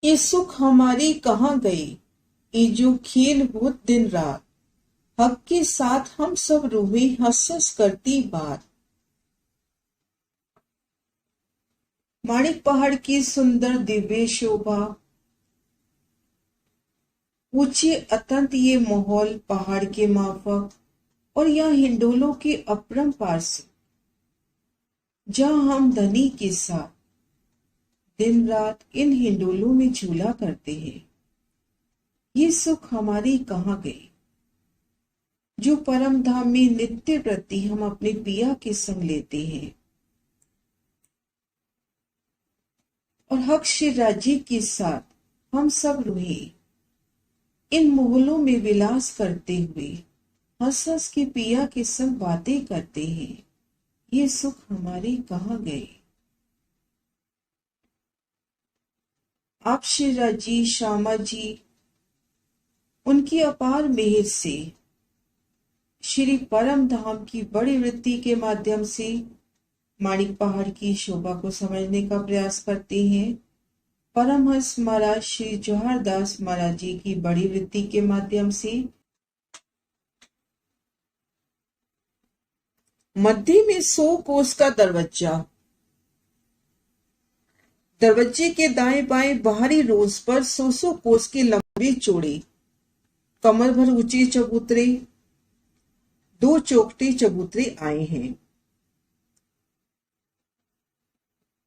ये सुख हमारी कहाँ गई, ये जो खेल हो दिन रात, हक के साथ हम सब रूहे हंस हंस करती बात। माणिक पहाड़ की सुंदर दिव्य शोभा, ऊंचे अतंत ये माहौल पहाड़ के माफक, और यहाँ हिंडोलों के अपरंपार से, जहाँ हम धनी के साथ दिन रात इन हिंडोलों में झूला करते हैं। ये सुख हमारी कहाँ गई, जो परम धाम में नित्य प्रति हम अपने पिया के संग लेते हैं, और हक श्री राज्य के साथ हम सब रूहे इन मोहल्लों में विलास करते हुए हंस हंस के पिया के संग बातें करते हैं। ये सुख हमारे कहाँ गए। आप श्री राजी श्यामा जी उनकी अपार मेहर से श्री परम धाम की बड़ी वृत्ति के माध्यम से माणिक पहाड़ की शोभा को समझने का प्रयास करते हैं। परमहंस महाराज श्री जवाहर दास महाराज जी की बड़ी वृत्ति के माध्यम से मध्य में 100 कोस का दरवाजा, दरवाजे के दाएं बाएं बाहरी रोज पर 100 कोस के लंबे चौड़े कमर भर ऊंचे चबूतरे, 2 चौखटे चबूतरे आए हैं।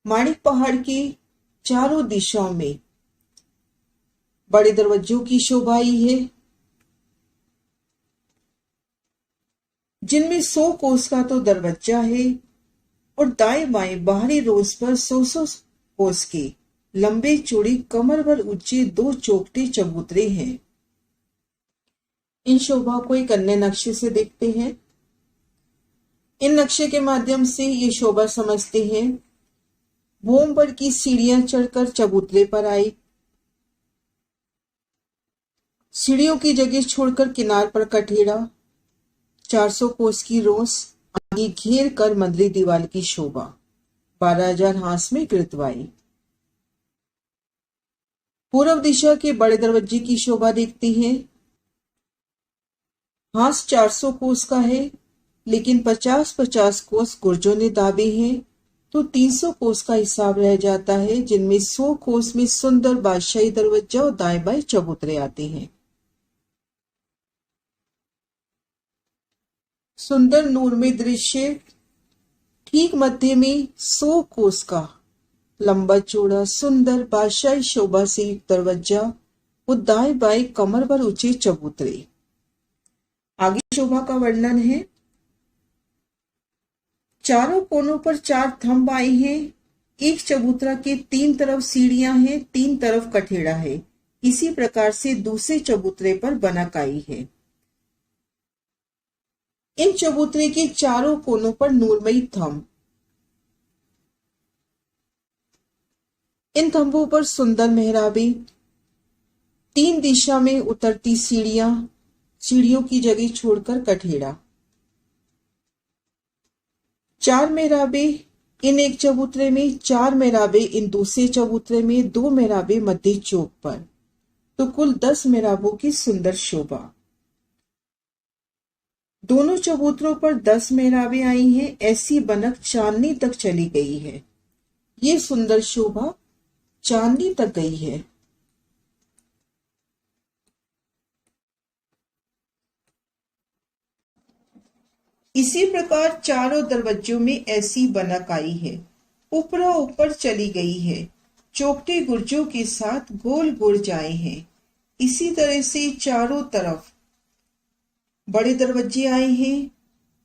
माणिक पहाड़ के चारों दिशाओं में बड़े दरवाजों की शोभा आई है, जिनमें 100 कोस का तो दरवाजा है और दाएं बाएं बाहरी रोज पर 100 कोस के लंबे चौड़े कमर भर ऊंचे 2 चौखटे चबूतरे हैं। इन शोभा को एक अन्य नक्शे से देखते हैं। इन नक्शे के माध्यम से ये शोभा समझते हैं। भूम पर की सीढ़ियां चढ़कर चबूतरे पर आई, सीढ़ियों की जगह छोड़कर किनार पर कठेड़ा, 400 कोस की रोस, आगे घेर कर मंदिर दीवार की शोभा, 12,000 हांस में गिरतवाई। पूर्व दिशा के बड़े दरवाजे की शोभा देखते हैं। हांस 400 कोस का है, लेकिन 50-50 कोस गुर्जों ने दाबे हैं, तो 300 कोस का हिसाब रह जाता है, जिनमें 100 कोस में सुंदर बादशाही दरवाजा और दाएं बाएं चबूतरे आते हैं। सुंदर नूरमय दृश्य, ठीक मध्य में 100 कोस का लंबा चौड़ा सुंदर बादशाही शोभा से युक्त दरवाजा और दाएं बाएं कमर भर ऊंचे चबूतरे। आगे शोभा का वर्णन है। चारों कोनों पर 4 थंब आए हैं। एक चबूतरा के 3 तरफ सीढ़ियां हैं, 3 तरफ कठेड़ा है। इसी प्रकार से दूसरे चबूतरे पर बनकाई है। इन चबूतरे के चारों कोनों पर नूरमयी थंब, इन थंबों पर सुंदर मेहराबें, 3 दिशा में उतरती सीढ़ियां, सीढ़ियों की जगह छोड़कर कठेड़ा, 4 मेहराबें इन एक चबूतरे में, 4 मेहराबें इन दूसरे चबूतरे में, 2 मेहराबें मध्य चौक पर, तो कुल 10 मेहराबों की सुंदर शोभा। दोनों चबूतरों पर 10 मेहराबें आई हैं। ऐसी बनक चांदनी तक चली गई है। ये सुंदर शोभा चांदनी तक गई है। इसी प्रकार चारों दरवाजों में ऐसी बनक आई है, ऊपरा ऊपर चली गई है। चौखटे गुर्जों के साथ गोल गुर्ज आए हैं। इसी तरह से चारों तरफ बड़े दरवाजे आए हैं।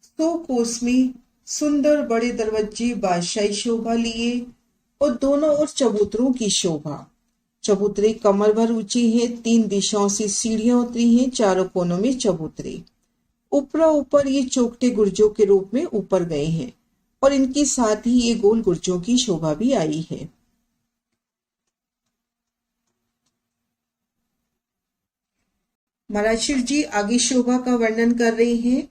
100 कोस में सुंदर बड़े दरवाजे बादशाही शोभा लिए और दोनों ओर चबूतरों की शोभा। चबूतरे कमर भर ऊंचे हैं, 3 दिशाओं से सीढ़ियां उतरी हैं, चारों कोनों में चबूतरे। ऊपरा ऊपर ये चौखटे गुर्जों के रूप में ऊपर गए हैं और इनके साथ ही ये गोल गुर्जों की शोभा भी आई है। महाराज शिव जी आगे शोभा का वर्णन कर रहे हैं।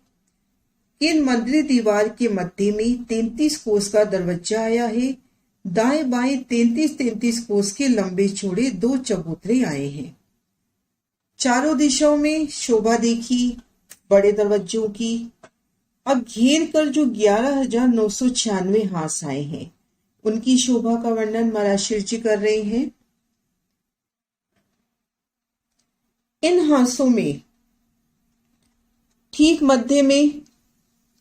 इन मंदिर दीवार के मध्य में 33 कोस का दरवाजा आया है, दाएं बाएं 33-33 कोस के लंबे चौड़े 2 चबूतरे आए हैं। चारों दिशाओं में शोभा देखी बड़े दरवाजों की। अब घेर कर जो 11,996 हांस आए हैं, उनकी शोभा का वर्णन मराशिर जी कर रहे हैं। इन हांसों में ठीक मध्य में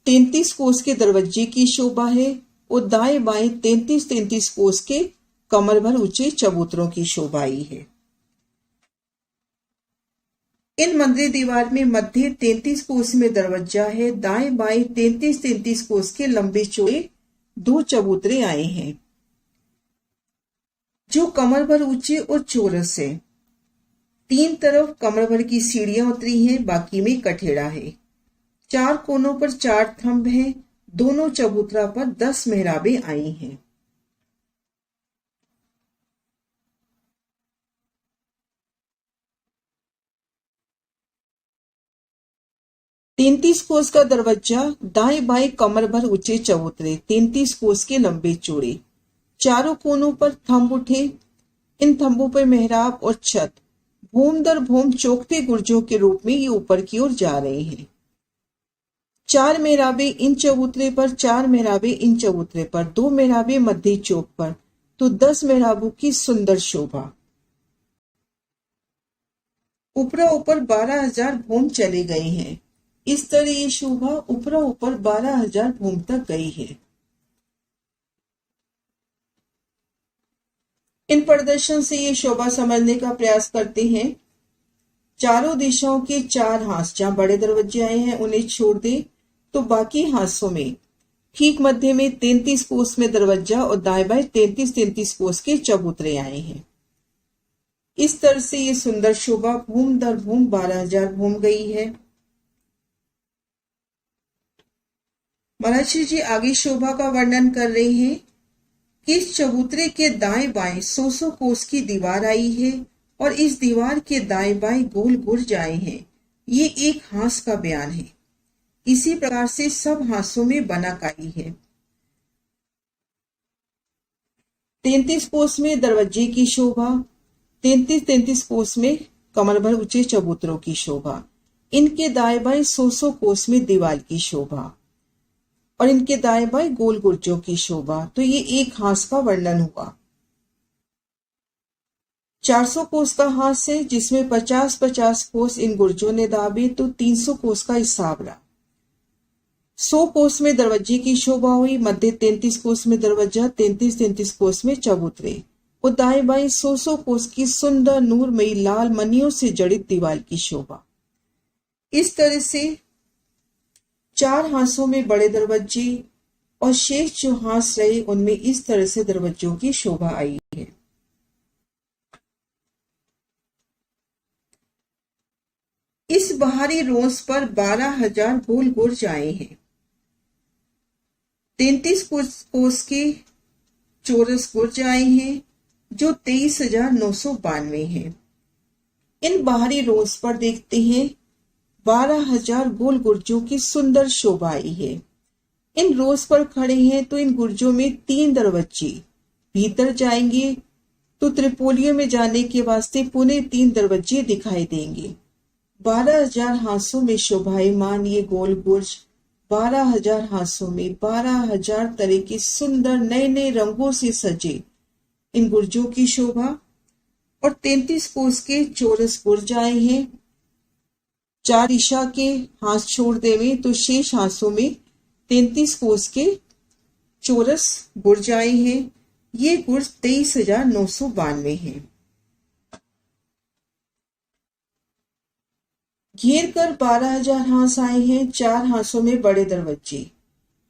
33 कोस के दरवाजे की शोभा है और दाएं बाएं 33-33 कोस के कमर भर ऊंचे चबूतरों की शोभा आई है। इन मंदिर दीवार में मध्य 33 कोस में दरवाजा है। दाएं बाएं 33-33 कोस के लंबे चौड़े 2 चबूतरे आए हैं जो कमर भर ऊंचे और चौरस है। 3 तरफ कमर भर की सीढ़ियां उतरी हैं, बाकी में कठेड़ा है। 4 कोनों पर 4 थंब हैं। दोनों चबूतरा पर 10 मेहराबें आई हैं। तैंतीस कोस का दरवाजा, दाएं बाएं कमर भर ऊंचे चबूतरे, 33 कोस के लंबे चौड़े। चारों कोनों पर थंब उठे। इन थंबों पर मेहराब और छत भूम दर भूम चौखटे गुर्जों के रूप में ये ऊपर की ओर जा रहे हैं। 4 मेहराबें इन चबूतरे पर, 4 मेहराबें इन चबूतरे पर, 2 मेहराबें मध्य चौक पर, तो 10 मेहराबों की सुंदर शोभा। ऊपरा ऊपर 12,000 भूम चले गए हैं। इस तरह ये शोभा ऊपरा ऊपर 12,000 भूम तक गई है। इन प्रदर्शन से ये शोभा समझने का प्रयास करते हैं। चारों दिशाओं के 4 हांस जहां बड़े दरवाजे आए हैं उन्हें छोड़ दे, तो बाकी हांसों में ठीक मध्य में 33 कोस में दरवाजा और दाएं बाएं 33-33 कोस के चबूतरे आए हैं। इस तरह से ये सुंदर शोभा भूम दर भूम 12,000 भूम गई है। मराठी जी आगे शोभा का वर्णन कर रहे हैं कि इस चबूतरे के दाएं बाएं 100 कोस की दीवार आई है और इस दीवार के दाएं बाएं गोल गुर्ज आए हैं। ये एक हांस का बयान है। इसी प्रकार से सब हांसों में बनाकाई है। 33 कोस में दरवाजे की शोभा, 33-33 कोस में कमर भर ऊंचे चबूतरों की शोभा, इनके दाएं बाएं 100 कोस में दीवार की शोभा और इनके दाएं बाएं गोल गुर्जों की शोभा। तो ये एक हांस का वर्णन हुआ। 400 कोस का हांस है जिसमें 50-50 कोस इन गुर्जों ने दाबे, तो 300 कोस का हिसाब रहा। 100 कोस में दरवाजे की शोभा हुई। मध्य 33 कोस में दरवाजा, 33-33 कोस में चबूतरे और दाएं बाएं 100 कोस की सुंदर नूरमयी लाल मनियों से जड़ित दीवार की शोभा। इस तरह से 4 हांसों में बड़े दरवाजे और शेष जो हांस रहे उनमें इस तरह से दरवाजों की शोभा आई है। इस बाहरी रोंस पर 12,000 गोल गुर्ज आए हैं। 33 कोस के चौरस गुर्ज आए हैं जो 23,992 हैं। इन बाहरी रोंस पर देखते हैं 12,000 गोल गुर्जों की सुंदर शोभा आई है। इन रोज पर खड़े हैं तो इन गुर्जों में 3 दरवाजे भीतर जाएंगे, तो त्रिपोलियों में जाने के वास्ते पुणे 3 दरवाजे दिखाई देंगे। 12,000 हांसों में शोभायमान ये गोल गुर्ज, 12,000 हांसों में 12,000 तरह के सुंदर नए नए रंगों से सजे इन गुर्जों की शोभा। और 33 कोस के चौरस गुर्ज आए हैं। 4 दिशा के हांस छोड़ देवे तो शेष हांसों में 33 कोस के चौरस गुर्ज आए हैं। ये गुर्ज 23,992 हैं। घेर कर 12,000 हांस आए हैं। 4 हांसों में बड़े दरवाजे,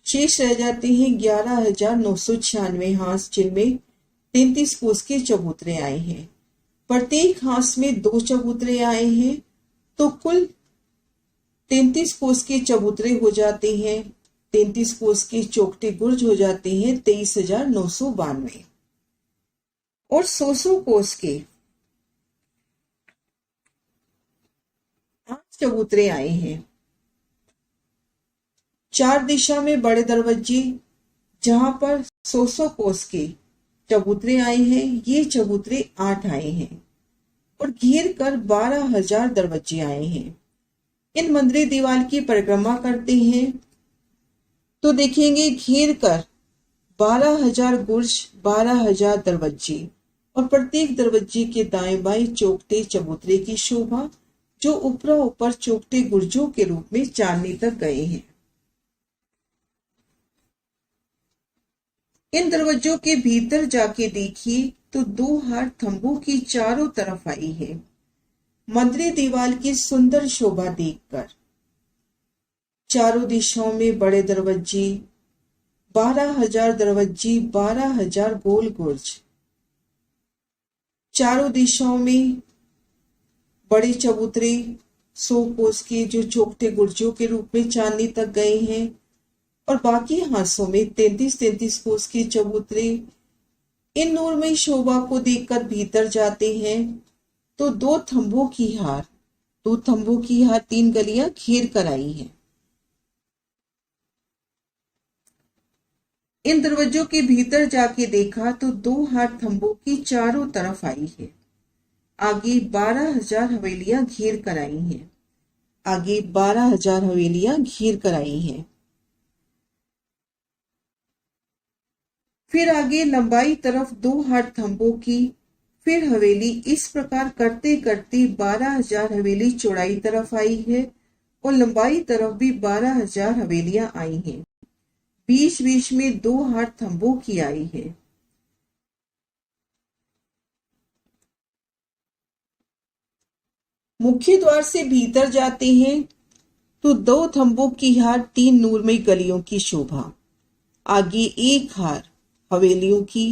शेष रह जाते हैं 11,996 हांस जिनमें 33 कोस के चबूतरे आए हैं। प्रत्येक हांस में 2 चबूतरे आए हैं, तो कुल 33 कोस के चबूतरे हो जाते हैं। 33 कोस के चौखटे गुर्ज हो जाते हैं 23,992 और 100 कोस के 8 चबूतरे आए हैं। 4 दिशा में बड़े दरवाजे जहां पर 100 कोस के चबूतरे आए हैं, ये चबूतरे 8 आए हैं और घेर कर 12,000 दरवाजे आए हैं। इन मंदिर दीवार की परिक्रमा करते हैं तो देखेंगे घेर कर 12,000 गुर्ज, 12,000 दरवाजे और प्रत्येक दरवाजे के दाएं बाएं चौखटे चबूतरे की शोभा जो ऊपरा ऊपर चौखटे गुर्जों के रूप में चांदनी तक गए हैं। इन दरवाजों के भीतर जाके देखिए तो 2 हार थंबों की चारों तरफ आई है। मंदिर दीवार की सुंदर शोभा देखकर चारों दिशाओं में बड़े दरवाजे, 12,000 दरवाजे, 12,000 गोल गुर्ज, चारों दिशाओं में बड़े चबूतरे 100 कोस के जो चौखटे गुर्जों के रूप में चांदनी तक गए हैं और बाकी हांसों में 33-33 कोस के चबूतरे। इन नूरमयी शोभा को देखकर भीतर जाते हैं तो 2 थंबों की हार 3 गलियां घेर कर आई हैं। इन दरवाजों के भीतर जाके देखा तो 2 हार थंबों की चारों तरफ आई है। आगे 12,000 हवेलियां घेर कर आई हैं। आगे 12,000 हवेलियां घेर कर आई हैं। फिर आगे लंबाई तरफ 2 हाथ थंबों की, फिर हवेली, इस प्रकार करते करते 12,000 हवेली चौड़ाई तरफ आई है और लंबाई तरफ भी 12,000 हवेलियां आई हैं। बीच बीच में 2 हाथ थंबों की आई है। मुख्य द्वार से भीतर जाते हैं तो 2 थंबों की हार 3 नूरमयी गलियों की शोभा। आगे 1 हार हवेलियों की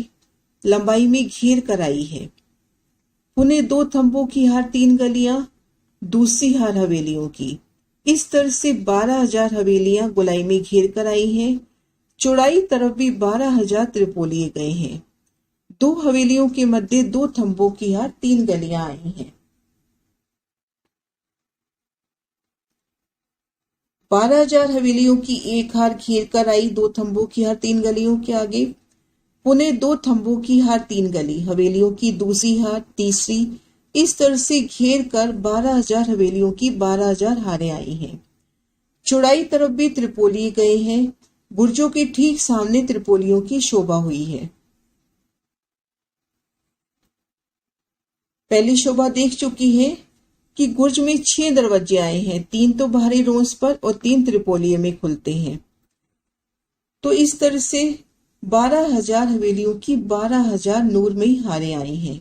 लंबाई में घेर कर आई है। पुनः 2 थंबों की हार 3 गलियां, दूसरी हार हवेलियों की। इस तरह से 12,000 हवेलियां गोलाई में घेर कर आई हैं। चौड़ाई तरफ भी 12,000 त्रिपोलिये गए हैं। 2 हवेलियों के मध्य 2 थंबों की हार 3 गलियां आई हैं। 12,000 हवेलियों की 1 हार घेर कर आई 2 थंबों की हार 3 गलियों के आगे। पुनः 2 थंबों की हार 3 गली, हवेलियों की दूसरी हार, तीसरी, इस तरह से घेर कर 12,000 हवेलियों की 12,000 हारें आई हैं। चौड़ाई तरफ भी त्रिपोलिये गए हैं। बुर्जों के ठीक सामने त्रिपोलियों की शोभा हुई है। पहली शोभा देख चुकी है कि गुर्ज में 6 दरवाजे आए हैं, 3 तो बाहरी रोंस पर और 3 त्रिपोलिये में खुलते हैं। तो इस तरह से 12,000 हवेलियों की 12,000 नूरमयी हारें आई हैं।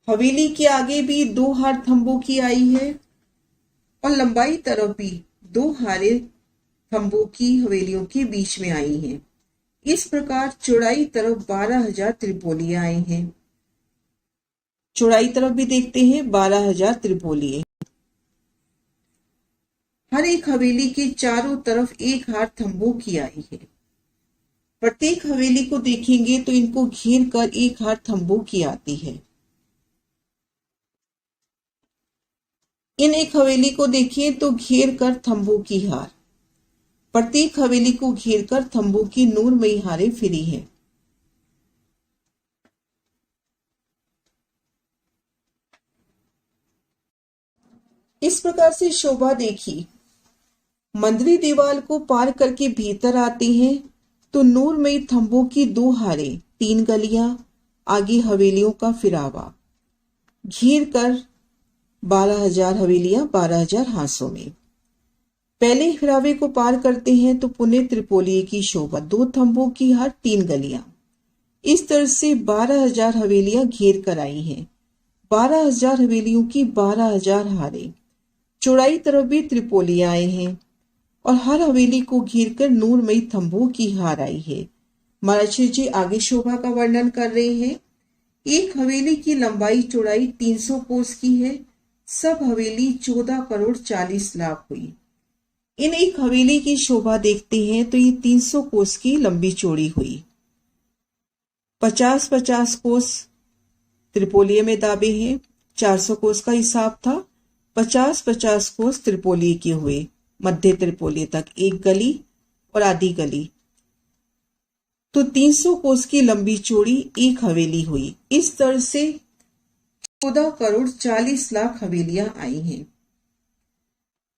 हवेली के आगे भी 2 हार थंबों की आई है और लंबाई तरफ भी 2 हारें थंबों की हवेलियों के बीच में आई हैं। इस प्रकार चौड़ाई तरफ 12,000 त्रिपोलिये आए हैं। चौड़ाई तरफ भी देखते हैं 12,000 त्रिपोलिये। हर एक हवेली के चारों तरफ 1 हार थंबों की आई है। प्रत्येक हवेली को देखेंगे तो इनको घेर कर 1 हार थंबों की आती है। इन एक हवेली को देखें तो घेर कर थंबों की हार। प्रत्येक हवेली को घेर कर थंबों की नूरमयी हारें फिरी है। इस प्रकार से शोभा देखी। मंदिर दीवार को पार करके भीतर आते हैं तो नूरमयी थंबों की 2 हारें, 3 गलियां, आगे हवेलियों का फिरावा, घेर कर 12,000 हवेलियां 12,000 हांसों में। पहले फिरावे को पार करते हैं तो पुनः त्रिपोलिये की शोभा, 2 थंबों की हार 3 गलियां। इस तरह से 12,000 हवेलियां घेर कर आई हैं। 12,000 हवेलियों की 12,000 हारें। चौड़ाई तरफ भी त्रिपोलिये आए हैं और हर हवेली को घेर कर नूरमयी थंबों की हार आई है। महाराज जी आगे शोभा का वर्णन कर रहे हैं। एक हवेली की लंबाई चौड़ाई 300 कोस की है। सब हवेली 14 करोड़ 40 लाख हुई। इन एक हवेली की शोभा देखते हैं तो ये 300 कोस की लंबी चौड़ी हुई। 50-50 कोस त्रिपोलिये में दाबे हैं। 400 कोस का हिसाब था। 50-50 कोस त्रिपोलिये के हुए। मध्य त्रिपोलिये तक 1 गली और आधी गली। तो 300 कोस की लंबी चौड़ी एक हवेली हुई। इस तरह से 14 करोड़ 40 लाख हवेलियां आई हैं।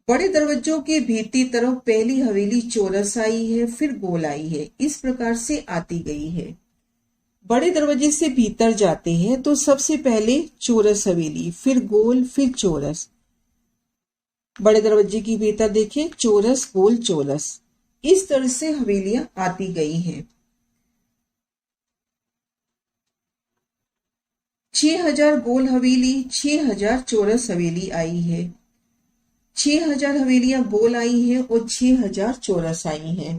बड़े दरवाजों के भीतरी तरफ पहली हवेली चौरस आई है, फिर गोल आई है, इस प्रकार से आती गई है। बड़े दरवाजे से भीतर जाते हैं तो सबसे पहले चौरस हवेली, फिर गोल, फिर चौरस। बड़े दरवाजे के भीतर देखें, चौरस, गोल, चौरस, इस तरह से हवेलियां आती गई हैं। 6000 गोल हवेली, 6000 चौरस हवेली आई है। 6000 हवेलियां गोल आई हैं और 6000 चौरस आई हैं।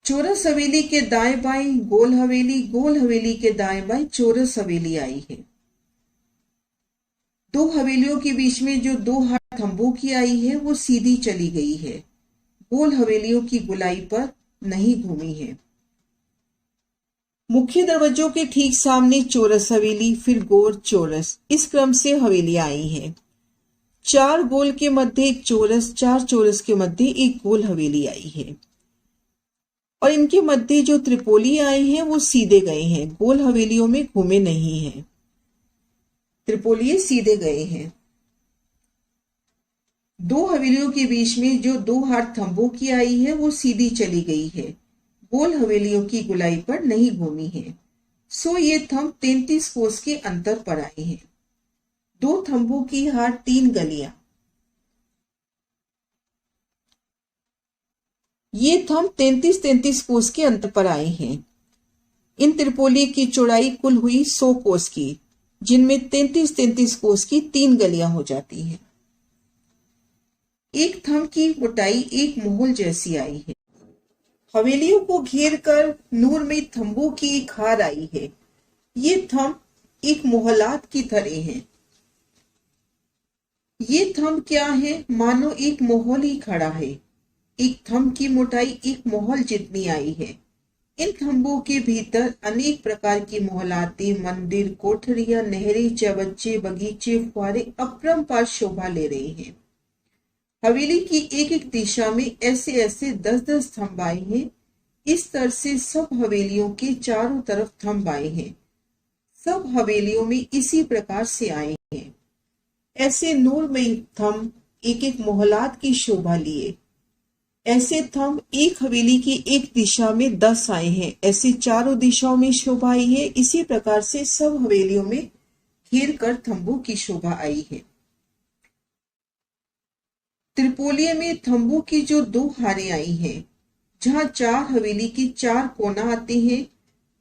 चौरस हवेली के दाएं बाएं गोल हवेली, गोल हवेली के दाएं बाएं चौरस हवेली आई है। दो हवेलियों के बीच में जो 2 हाथ थंबों की आई है वो सीधी चली गई है, गोल हवेलियों की गोलाई पर नहीं घूमी है। मुख्य दरवाजों के ठीक सामने चौरस हवेली, फिर गोल, चौरस, इस क्रम से हवेलियां आई हैं। 4 गोल के मध्य एक चौरस, 4 चौरस के मध्य एक गोल हवेली आई है और इनके मध्य जो त्रिपोली आई हैं वो सीधे गए हैं, गोल हवेलियों में घूमे नहीं हैं, त्रिपोली सीधे गए हैं। 2 हवेलियों के बीच में जो 2 हाथ थंबों की आई है वो सीधी चली गई है, गोल हवेलियों की गोलाई पर नहीं घूमी है। सो ये थंब 33 कोस के अंतर पर आए हैं। 2 थंबों की हाथ 3 गलियां। ये थंब 33 कोस के अंतर पर आए हैं। इन त्रिपोली की चौड़ाई कुल हुई 100 कोस की, जिनमें 33 कोस की 3 गलियां हो जाती हैं। एक थंब की मोटाई एक मोहल जैसी आई है। हवेलियों को घेर कर नूर में थंबों की एक हार आई है। ये थंब एक मोहलात की तरह हैं। ये थंब क्या है? मानो एक मोहल ही खड़ा है। एक थंब की मोटाई एक मोहल जितनी आई है। इन थंबों के भीतर अनेक प्रकार की मोहलातें, मंदिर, कोठरियां, नहरें, चबच्चे, बगीचे, फुआरे अपरंपार शोभा ले रही हैं। हवेली की एक एक दिशा में ऐसे ऐसे 10-10 थंब आए हैं। इस तरह से सब हवेलियों के चारों तरफ थंब आए हैं। सब हवेलियों में इसी प्रकार से आए हैं। ऐसे नूरमयी थंब एक एक मोहलात की शोभा लिए। ऐसे थंब एक हवेली की एक दिशा में 10 आए हैं। ऐसे चारों दिशाओं में शोभा आई है। इसी प्रकार से सब हवेलियों में घेर कर थंबों की शोभा आई है। त्रिपोली में थंबों की जो 2 हारें आई हैं, जहां 4 हवेली की 4 कोना आते हैं,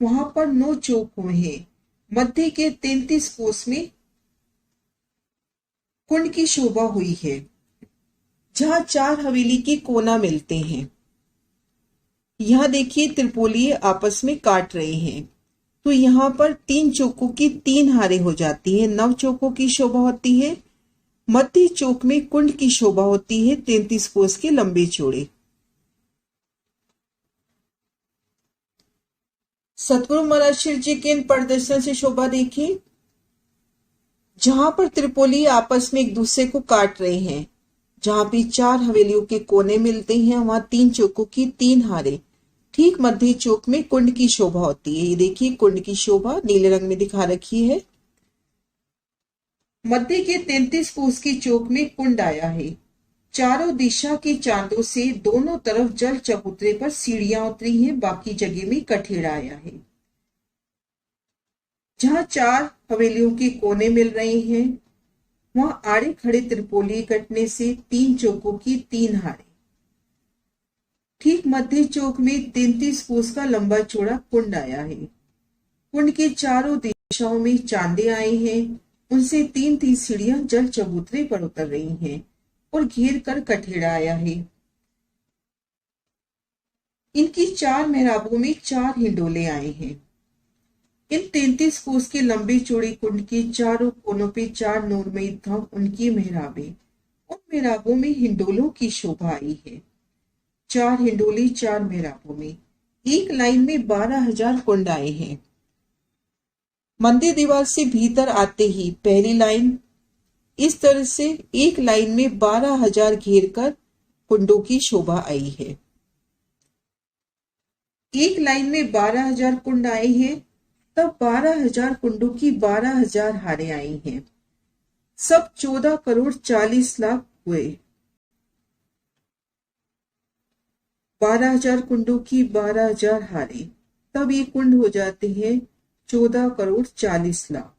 वहां पर 9 चौक हुए हैं। मध्य के 33 कोस में कुंड की शोभा हुई है, जहां 4 हवेली के कोना मिलते हैं। यहां देखिए त्रिपोली आपस में काट रहे हैं, तो यहां पर 3 चौकों की 3 हारें हो जाती हैं। 9 चौकों की शोभा होती है। मध्य चौक में कुंड की शोभा होती है 33 कोस के लंबे चौड़े। सतगुरु महाराज शिव जी के इन प्रदर्शन से शोभा देखिए, जहां पर त्रिपोली आपस में एक दूसरे को काट रहे हैं, जहां भी 4 हवेलियों के कोने मिलते हैं, वहां 3 चौकों की 3 हारें। ठीक मध्य चौक में कुंड की शोभा होती है। ये देखिए कुंड की शोभा नीले रंग में दिखा रखी है। मध्य के 33 कोस की चौक में कुंड आया है। चारों दिशा के चांदों से दोनों तरफ जल चबूतरे पर सीढ़ियां उतरी हैं। बाकी जगह में कठेड़ा आया है। जहां 4 हवेलियों के कोने मिल रहे हैं, वहां आड़े खड़े त्रिपोली कटने से 3 चौकों की 3 हारें। ठीक मध्य चौक में 33 कोस का लंबा चौड़ा कुंड आया है। कुंड के चारों दिशाओं में चांदे आए हैं। उनसे 3-3 सीढ़ियां जल चबूतरे पर उतर रही हैं और घेर कर कठेड़ा आया है। इनकी 4 मेहराबों में 4 हिंडोले आए हैं। इन 33 कोस के लंबे चौड़े कुंड के चारों कोनों पे 4 नूरमयी थंब, उनकी मेहराबें। उन मेहराबों में हिंडोलों की शोभा आई है। 4 हिंडोले 4 मेहराबों में एक लाइन में 12,000 कुंड आए हैं। मंदिर दीवार से भीतर आते ही पहली लाइन इस तरह से एक लाइन में 12,000 घेर कर कुंडों की शोभा आई है। एक लाइन में 12,000 कुंड आए हैं, तब 12,000 कुंडों की 12,000 हारें आई हैं। सब 14 करोड़ 40 लाख हुए। 12,000 कुंडों की 12,000 हारें, तब ये कुंड हो जाते हैं 14 करोड़ 40 लाख।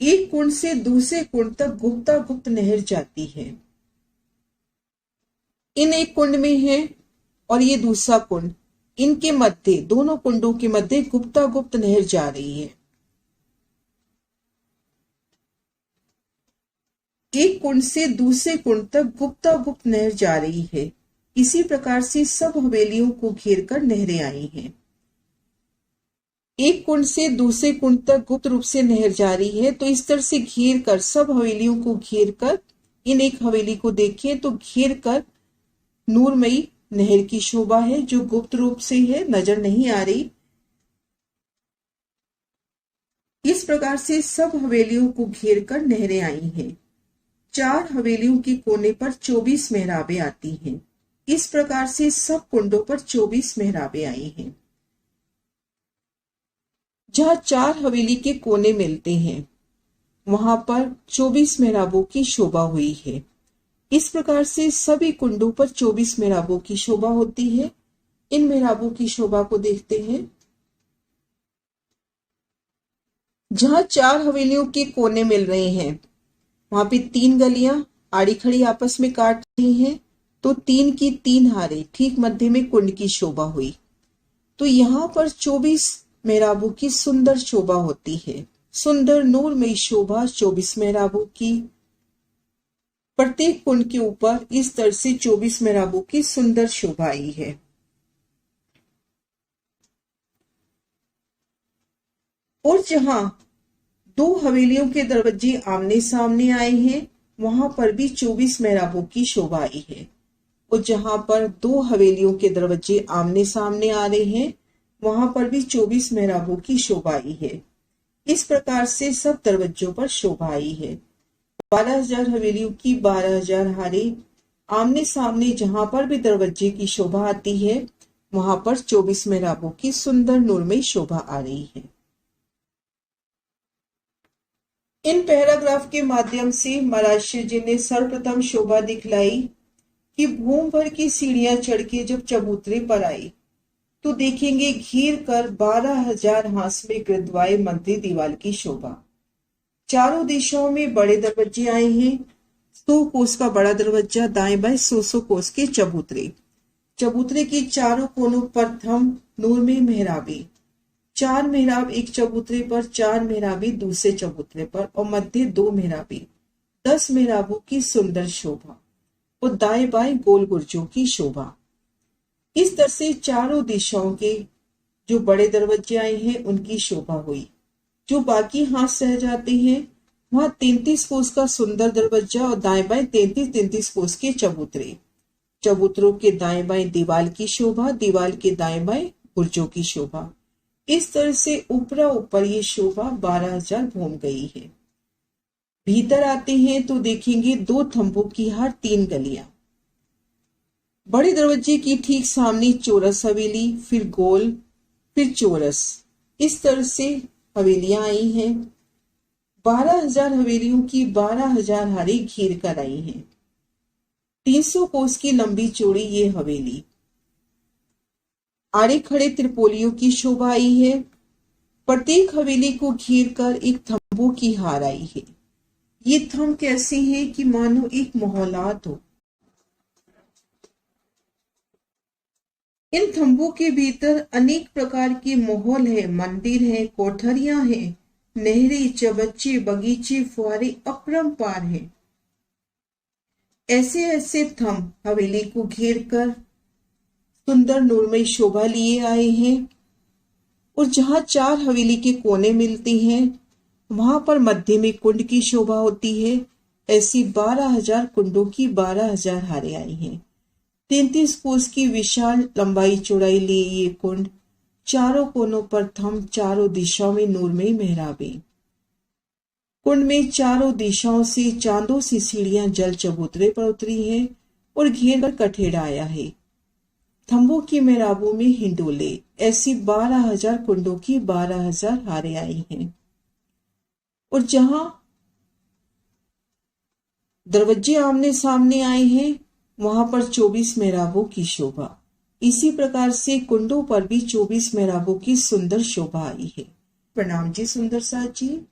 एक कुंड से दूसरे कुंड तक गुप्ता गुप्त नहर जाती है। इन एक कुंड में है और ये दूसरा कुंड, इनके मध्य, दोनों कुंडों के मध्य गुप्ता गुप्त नहर जा रही है। एक कुंड से दूसरे कुंड तक गुप्ता गुप्त नहर जा रही है। इसी प्रकार से सब हवेलियों को घेर कर नहरें आई हैं। एक कुंड से दूसरे कुंड तक गुप्त रूप से नहर जा रही है, तो इस तरह से घेर कर, सब हवेलियों को घेर कर, इन एक हवेली को देखें तो घेर कर नूरमयी नहर की शोभा है, जो गुप्त रूप से है, नजर नहीं आ रही। इस प्रकार से सब हवेलियों को घेर कर नहरें आई हैं। 4 हवेलियों के कोने पर 24 मेहराबें आती हैं। इस प्रकार से सब कुंडों पर 24 मेहराबें आई हैं। जहां 4 हवेली के कोने मिलते हैं, वहां पर 24 मेहराबों की शोभा हुई है। इस प्रकार से सभी कुंडों पर 24 मेहराबों की शोभा होती है। इन मेहराबों की शोभा को देखते हैं। जहां 4 हवेलियों के कोने मिल रहे हैं, वहां पे 3 गलियां आड़ी खड़ी आपस में काट रही हैं, तो 3 की 3 हारें, ठीक मध्य में कुंड की शोभा हुई। तो यहाँ पर 24 मेहराबों की सुंदर शोभा होती है। सुंदर नूरमयी शोभा 24 मेहराबों की। प्रत्येक कुंड के ऊपर इस तरह से 24 मेहराबों की सुंदर शोभा आई है। और जहां 2 हवेलियों के दरवाजे आमने सामने आए हैं, वहां पर भी 24 मेहराबों की शोभा आई है। और जहां पर 2 हवेलियों के दरवाजे आमने सामने आ रहे हैं, वहां पर भी 24 मेहराबों की शोभा आई है। इस प्रकार से सब दरवाजों पर शोभा आई है। 12,000 हवेलियों की 12,000 हारें, आमने सामने जहां पर भी दरवाजे की शोभा आती है, वहां पर 24 मेहराबों की सुंदर नूरमयी शोभा आ रही है। इन पैराग्राफ के माध्यम से महाराष्ट्र जी ने सर्वप्रथम शोभा दिखलाई कि भूम भर की सीढ़ियां चढ़ के जब चबूतरे पर आई, तो देखेंगे घेर कर 12,000 हाथ में गृद्धवाए मंदिर दीवार की शोभा। चारों दिशाओं में बड़े दरवाजे आए हैं। 100 कोस का बड़ा दरवाजा, दाएं बाएं 100 कोस के चबूतरे। चबूतरे के चारों कोनों पर थम नूरमयी मेहराबें। 4 मेहराब एक चबूतरे पर, 4 मेहराबें दूसरे चबूतरे पर, और मध्य 2 मेहराबें। 10 मेहराबों की सुंदर शोभा और दाएं बाएं गोल गुर्जों की शोभा। इस तरह से चारों दिशाओं के जो बड़े दरवाजे आए हैं, उनकी शोभा हुई। जो बाकी हाथ रह जाते हैं, वहां 33 कोस का सुंदर दरवाजा और दाएं बाएं 33 कोस के चबूतरे। चबूतरों के दाएं बाएं दीवार की शोभा, दीवार के दाएं बाएं बुर्जों की शोभा। इस तरह से ऊपरा ऊपर ये शोभा 12,000 घूम गई है। भीतर आते हैं तो देखेंगे 2 थंबों की हर 3 गलियां। बड़े दरवाजे की ठीक सामने चौरस हवेली, फिर गोल, फिर चौरस। इस तरह से हवेलियां आई हैं। 12,000 हवेलियों की 12,000 हारें घेर कर आई हैं। 300 कोस की लंबी चौड़ी ये हवेली। आड़े खड़े त्रिपोलियों की शोभा आई है। प्रत्येक हवेली को घेर कर एक थंबों की हार आई है। ये थंब कैसे हैं कि मानो एक मोहलात हो। इन थंबों के भीतर अनेक प्रकार के माहौल है, मंदिर है, कोठरियां हैं, नहरें, चबच्चे, बगीचे, फुहारे अपरंपार हैं। ऐसे ऐसे थंब हवेली को घेर कर सुंदर नूरमयी शोभा लिए आए हैं। और जहां 4 हवेली के कोने मिलते हैं, वहां पर मध्य में कुंड की शोभा होती है। ऐसी 12,000 कुंडों की 12,000 हारें आई हैं। 33 कोस की विशाल लंबाई चौड़ाई लिए ये कुंड, चारों कोनों पर थंब, चारों दिशाओं में नूरमयी मेहराबें। कुंड में चारों दिशाओं से चांदों सी सीढ़ियां जल चबूतरे पर उतरी हैं और घेर कर कठेड़ा आया है। थंबों की मेहराबों में हिंडोले, ऐसी 12,000 कुंडों की 12,000 हारें आई हैं। और जहां दरवाजे आमने सामने आए हैं वहां पर 24 मेहराबों की शोभा। इसी प्रकार से कुंडों पर भी 24 मेहराबों की सुंदर शोभा आई है। प्रणाम जी सुंदर साथ जी।